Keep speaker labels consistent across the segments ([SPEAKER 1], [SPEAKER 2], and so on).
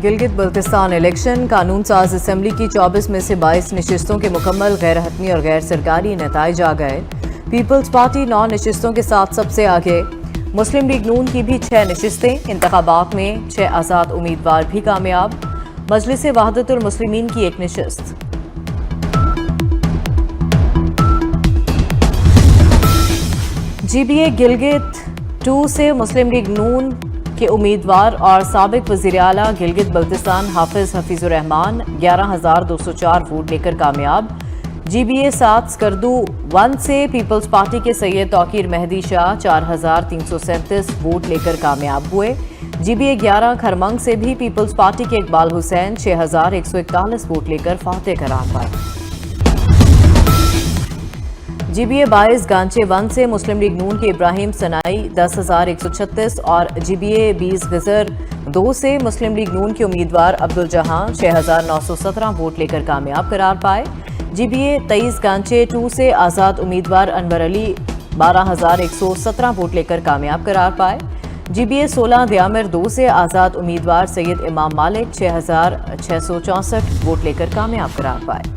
[SPEAKER 1] Gilgit Baltistan election قانون ساز assembly کی 24 میں سے 22 نشستوں کے مکمل غیر حتمی اور غیر سرکاری نتائج آ گئے۔ پیپلز پارٹی 9 نشستوں کے ساتھ سب سے آگے۔ مسلم لیگ نون کی بھی 6 نشستیں۔ انتخابات میں 6 آزاد امیدوار بھی کامیاب۔ مجلس وحدت المسلمین کی 1 نشست۔ جی بی اے گلگت 2 سے مسلم لیگ نون کے امیدوار اور سابق وزیر اعلیٰ گلگت بلتستان حفیظ الرحمان 11,204 ووٹ لے کر کامیاب۔ جی بی اے 7 سکردو 1 سے پیپلز پارٹی کے سید توقیر مہدی شاہ 4,337 ووٹ لے کر کامیاب ہوئے۔ جی بی اے 11 کھرمنگ سے بھی پیپلز پارٹی کے اقبال حسین 6,141 ووٹ لے کر فاتح قرار پائے۔ جی بی اے 22 گانچے 1 سے مسلم لیگ نون کے ابراہیم سنائی 10,136 اور جی بی اے 20 گزر 2 سے مسلم لیگ نون کے امیدوار عبدالجہاں 6,917 ووٹ لے کر کامیاب قرار پائے۔ جی بی اے 23 گانچے 2 سے آزاد امیدوار انور علی 12,117 ووٹ لے کر کامیاب قرار پائے۔ جی بی اے 16 دیامر 2 سے آزاد امیدوار سید امام مالک 6,664 ووٹ لے کر کامیاب قرار پائے۔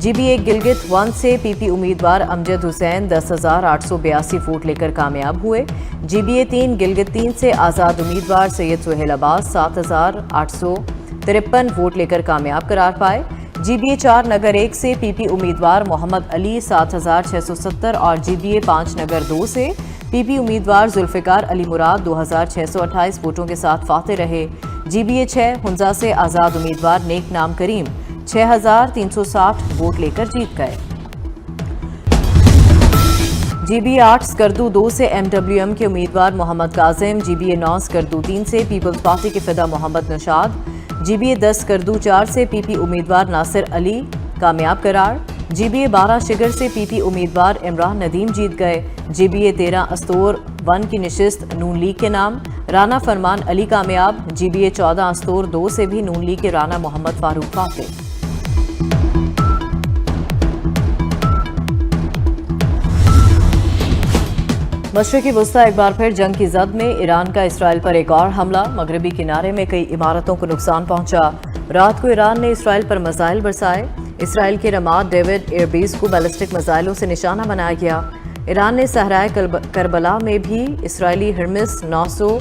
[SPEAKER 1] جی بی اے گلگت 1 سے پی پی امیدوار امجد حسین 10,882 ووٹ لے کر کامیاب ہوئے۔ جی بی اے 3 گلگت 3 سے آزاد امیدوار سید سہیل عباس 7,853 ووٹ لے کر کامیاب قرار پائے۔ جی بی اے 4 نگر 1 سے پی پی امیدوار محمد علی 7,670 اور جی بی اے 5 نگر 2 سے پی پی امیدوار ذوالفقار علی مراد 2,628 ووٹوں کے ساتھ فاتح رہے۔ جی بی اے 6 ہنزا سے آزاد امیدوار نیک نام کریم 6,360 ووٹ لے کر جیت گئے۔ جی بی اے 8 سکردو 2 سے ایم ڈبلیو ایم کے امیدوار محمد کاظم، جی بی اے 9 سکردو 3 سے پیپلز پارٹی کے فدا محمد نشاد، جی بی اے 10 سکردو 4 سے پی پی امیدوار ناصر علی کامیاب قرار۔ جی بی اے 12 شگر سے پی پی امیدوار عمران ندیم جیت گئے۔ جی بی اے 13 استور 1 کی نشست نون لیگ کے نام رانا فرمان علی کامیاب۔ جی بی اے 14 استور 2 سے بھی نون لیگ کے رانا محمد فاروق فاتح۔ مشرقی وسطی ایک بار پھر جنگ کی زد میں، ایران کا اسرائیل پر ایک اور حملہ۔ مغربی کنارے میں کئی عمارتوں کو نقصان پہنچا۔ رات کو ایران نے اسرائیل پر میزائل برسائے۔ اسرائیل کے رماد ڈیوڈ ایئر بیس کو بیلسٹک میزائلوں سے نشانہ بنایا گیا۔ ایران نے صحرائے کربلا میں بھی اسرائیلی ہرمس 900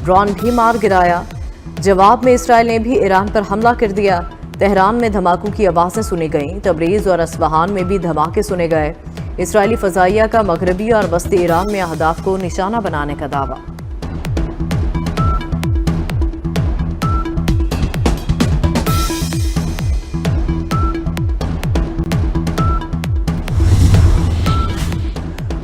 [SPEAKER 1] ڈرون بھی مار گرایا۔ جواب میں اسرائیل نے بھی ایران پر حملہ کر دیا۔ تہران میں دھماکوں کی آوازیں سنی گئیں۔ تبریز اور اصفہان میں بھی دھماکے سنے گئے۔ اسرائیلی فضائیہ کا مغربی اور وسطی ایران میں اہداف کو نشانہ بنانے کا دعویٰ۔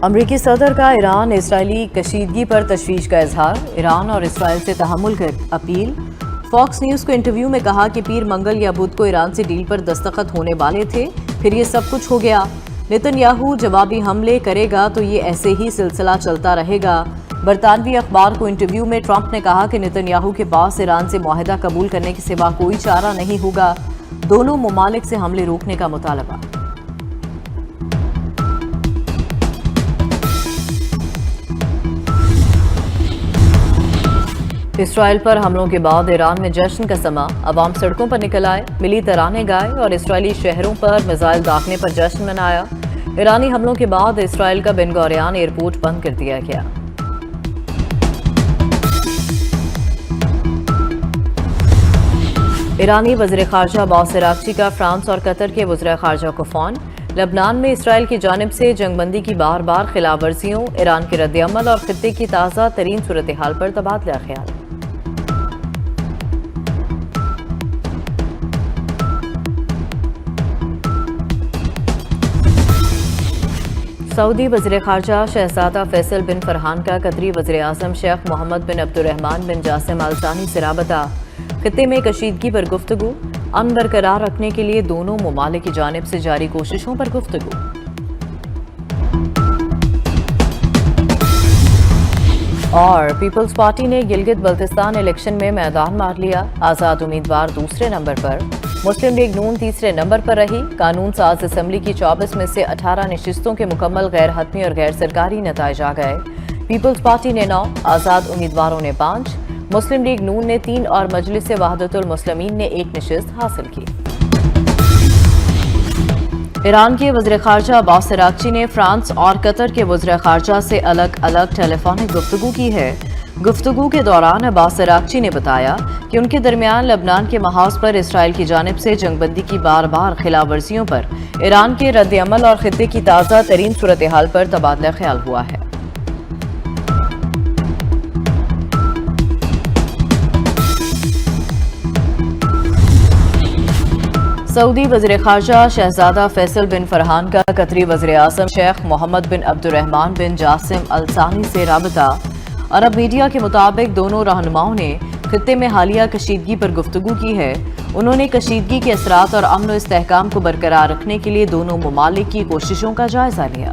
[SPEAKER 1] امریکی صدر کا ایران اسرائیلی کشیدگی پر تشویش کا اظہار۔ ایران اور اسرائیل سے تحمل کی اپیل۔ فاکس نیوز کو انٹرویو میں کہا کہ پیر منگل یا بدھ کو ایران سے ڈیل پر دستخط ہونے والے تھے، پھر یہ سب کچھ ہو گیا۔ نتن یاہو جوابی حملے کرے گا تو یہ ایسے ہی سلسلہ چلتا رہے گا۔ برطانوی اخبار کو انٹرویو میں ٹرمپ نے کہا کہ نتن یاہو کے پاس ایران سے معاہدہ قبول کرنے کے سوا کوئی چارہ نہیں ہوگا۔ دونوں ممالک سے حملے روکنے کا مطالبہ۔ اسرائیل پر حملوں کے بعد ایران میں جشن کا سما۔ عوام سڑکوں پر نکل آئے، ملی ترانے گائے اور اسرائیلی شہروں پر میزائل داغنے پر جشن منایا۔ ایرانی حملوں کے بعد اسرائیل کا بن گوریان ایئرپورٹ بند کر دیا گیا۔ ایرانی وزیر خارجہ عباس عراقچی کا فرانس اور قطر کے وزراء خارجہ کو فون۔ لبنان میں اسرائیل کی جانب سے جنگ بندی کی بار بار خلاف ورزیوں، ایران کے رد عمل اور خطے کی تازہ ترین صورتحال پر تبادلہ خیال۔ سعودی وزیر خارجہ شہزادہ فیصل بن فرحان کا قطری وزیر اعظم شیخ محمد بن عبد الرحمن بن جاسم آل ثانی سے رابطہ۔ خطے میں کشیدگی پر گفتگو، امن برقرار رکھنے کے لیے دونوں ممالک کی جانب سے جاری کوششوں پر گفتگو۔ اور پیپلز پارٹی نے گلگت بلتستان الیکشن میں میدان مار لیا۔ آزاد امیدوار دوسرے نمبر پر، مسلم لیگ نون تیسرے نمبر پر رہی۔ قانون ساز اسمبلی کی 24 میں سے 18 نشستوں کے مکمل غیر حتمی اور غیر سرکاری نتائج آ گئے۔ پیپلز پارٹی نے 9، آزاد امیدواروں نے 5، مسلم لیگ نون نے 3 اور مجلس وحدت المسلمین نے 1 نشست حاصل کی۔ ایران کے وزیر خارجہ عباس عراقچی نے فرانس اور قطر کے وزراء خارجہ سے الگ الگ ٹیلی فونک گفتگو کی ہے۔ گفتگو کے دوران عباس عراقچی نے بتایا کہ ان کے درمیان لبنان کے محاذ پر اسرائیل کی جانب سے جنگ بندی کی بار بار خلاف ورزیوں پر ایران کے رد عمل اور خطے کی تازہ ترین صورتحال پر تبادلہ خیال ہوا ہے۔ سعودی وزیر خارجہ شہزادہ فیصل بن فرحان کا قطری وزیر اعظم شیخ محمد بن عبد الرحمن بن جاسم ال ثانی سے رابطہ۔ عرب میڈیا کے مطابق دونوں رہنماؤں نے خطے میں حالیہ کشیدگی پر گفتگو کی ہے۔ انہوں نے کشیدگی کے اثرات اور امن و استحکام کو برقرار رکھنے کے لیے دونوں ممالک کی کوششوں کا جائزہ لیا۔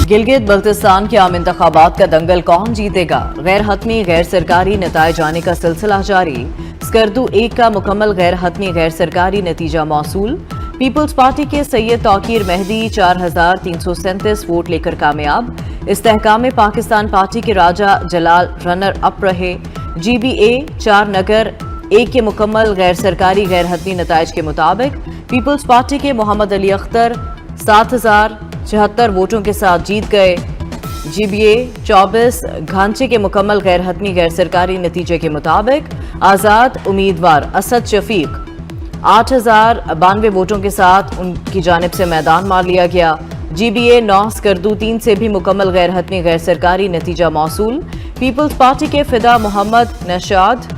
[SPEAKER 1] گلگت بلتستان کے عام انتخابات کا دنگل کون جیتے گا؟ غیر حتمی غیر سرکاری نتائج آنے کا سلسلہ جاری۔ سکردو 1 کا مکمل غیر حتمی غیر سرکاری نتیجہ موصول۔ پیپلز پارٹی کے سید توقیر مہدی 4337 ووٹ لے کر کامیاب۔ استحکام پاکستان پارٹی کے راجہ جلال رنر اپ رہے۔ جی بی اے 4 نگر 1 کے مکمل غیر سرکاری غیر حتمی نتائج کے مطابق پیپلز پارٹی کے محمد علی اختر 7074 ووٹوں کے ساتھ جیت گئے۔ جی بی اے 24 گھانچے کے مکمل غیر حتمی غیر سرکاری نتیجے کے مطابق آزاد امیدوار اسد شفیق 8092 ووٹوں کے ساتھ ان کی جانب سے میدان مار لیا گیا۔ جی بی اے 9 سکردو 3 سے بھی مکمل غیر حتمی غیر سرکاری نتیجہ موصول۔ پیپلز پارٹی کے فدا محمد نشاد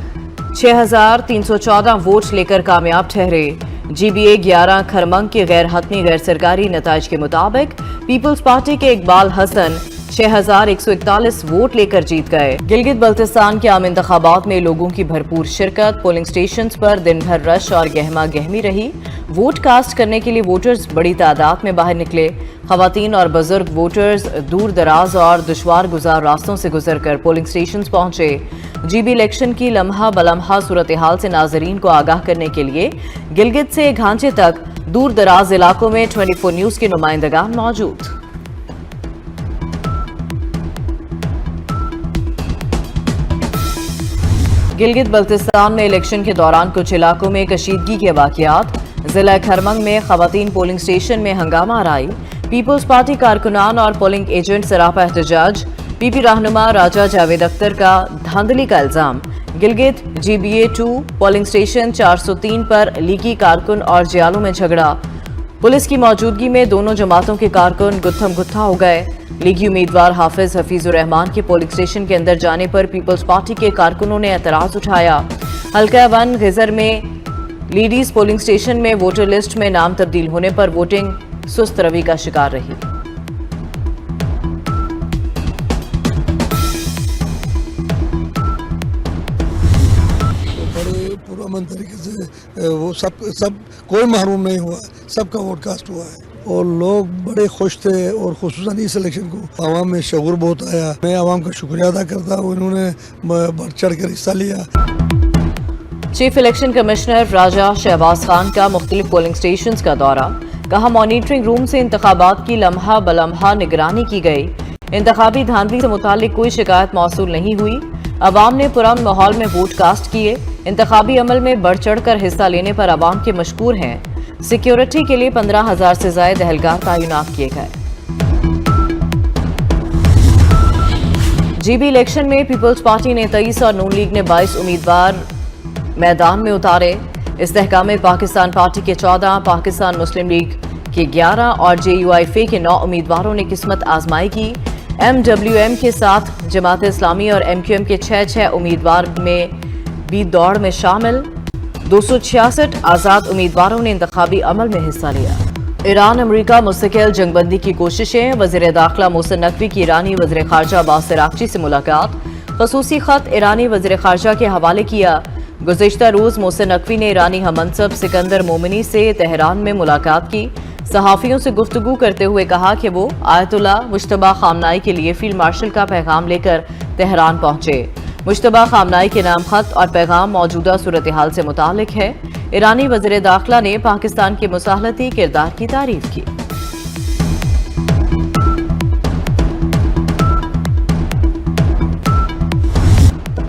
[SPEAKER 1] 6314 ووٹ لے کر کامیاب ٹھہرے۔ جی بی اے 11 کھرمنگ کے غیر حتمی غیر سرکاری نتائج کے مطابق پیپلز پارٹی کے اقبال حسن 6141 ووٹ لے کر جیت گئے۔ گلگت بلتستان کے عام انتخابات میں لوگوں کی بھرپور شرکت، پولنگ سٹیشنز پر دن بھر رش اور گہما گہمی رہی۔ ووٹ کاسٹ کرنے کے لیے ووٹرز بڑی تعداد میں باہر نکلے۔ خواتین اور بزرگ ووٹرز دور دراز اور دشوار گزار راستوں سے گزر کر پولنگ سٹیشنز پہنچے۔ جی بی الیکشن کی لمحہ بلمحہ صورتحال سے ناظرین کو آگاہ کرنے کے لیے گلگت سے گھانچے تک دور دراز علاقوں میں 24 نیوز کے نمائندگان موجود۔ گلگت بلتستان میں الیکشن کے دوران کچھ علاقوں میں کشیدگی کے واقعات۔ ضلع کھرمنگ میں خواتین پولنگ سٹیشن میں ہنگامہ آرائی۔ پیپلز پارٹی کارکنان اور پولنگ ایجنٹ سراپا احتجاج۔ پی پی رہنما راجہ جاوید اختر کا دھاندلی کا الزام۔ گلگت جی بی اے 2 پولنگ سٹیشن 403 پر لیگی کارکن اور جیالوں میں جھگڑا۔ پولیس کی موجودگی میں دونوں جماعتوں کے کارکن گتھم گتھا ہو گئے۔ لیگی امیدوار حافظ حفیظ الرحمان کے پولنگ سٹیشن کے اندر جانے پر پیپلز پارٹی کے کارکنوں نے اعتراض اٹھایا۔ حلقہ 1 غزر میں لیڈیز پولنگ سٹیشن میں ووٹر لسٹ میں نام تبدیل ہونے پر ووٹنگ سست روی کا شکار رہی۔
[SPEAKER 2] بڑے پرامن طریقے سے وہ سب کوئی محروم نہیں ہوا، سب کا ووٹ کاسٹ ہوا ہے اور لوگ بڑے خوش تھے، اور خصوصاً اس الیکشن کو عوام میں شعور بہت آیا۔ میں عوام کا شکریہ ادا کرتا ہوں، انہوں نے بڑھ چڑھ کر حصہ لیا۔
[SPEAKER 1] چیف الیکشن کمشنر راجہ شہباز خان کا مختلف پولنگ سٹیشنز کا دورہ۔ کہا مانیٹرنگ روم سے انتخابات کی لمحہ بلمحہ نگرانی کی گئی۔ انتخابی دھاندلی سے متعلق کوئی شکایت موصول نہیں ہوئی۔ عوام نے پرامن ماحول میں ووٹ کاسٹ کیے۔ انتخابی عمل میں بڑھ چڑھ کر حصہ لینے پر عوام کے مشکور ہیں۔ سیکیورٹی کے لیے 15,000 سے زائد اہلکار تعینات کیے گئے۔ جی بی الیکشن میں پیپلز پارٹی نے 23 اور نون لیگ نے 22 امیدوار میدان میں اتارے۔ استحکام پاکستان پارٹی کے 14، پاکستان مسلم لیگ کے 11 اور جے یو آئی فے کے 9 امیدواروں نے قسمت آزمائی کی۔ ایم ڈبلیو ایم کے 7، جماعت اسلامی اور ایم کیو ایم کے 6 امیدوار میں بھی دوڑ میں شامل۔ 266 آزاد امیدواروں نے انتخابی عمل میں حصہ لیا۔ ایران امریکہ مستقل جنگ بندی کی کوششیں۔ وزیر داخلہ محسن نقوی کی ایرانی وزیر خارجہ عباس عراقچی سے ملاقات۔ خصوصی خط ایرانی وزیر خارجہ کے حوالے کیا۔ گزشتہ روز محسن نقوی نے ایرانی ہم منصب سکندر مومنی سے تہران میں ملاقات کی۔ صحافیوں سے گفتگو کرتے ہوئے کہا کہ وہ آیت اللہ مجتبی خامنائی کے لیے فیلڈ مارشل کا پیغام لے کر تہران پہنچے۔ مجتبی خامنائی کے نام خط اور پیغام موجودہ صورتحال سے متعلق ہے۔ ایرانی وزیر داخلہ نے پاکستان کے مصالحتی کردار کی تعریف کی۔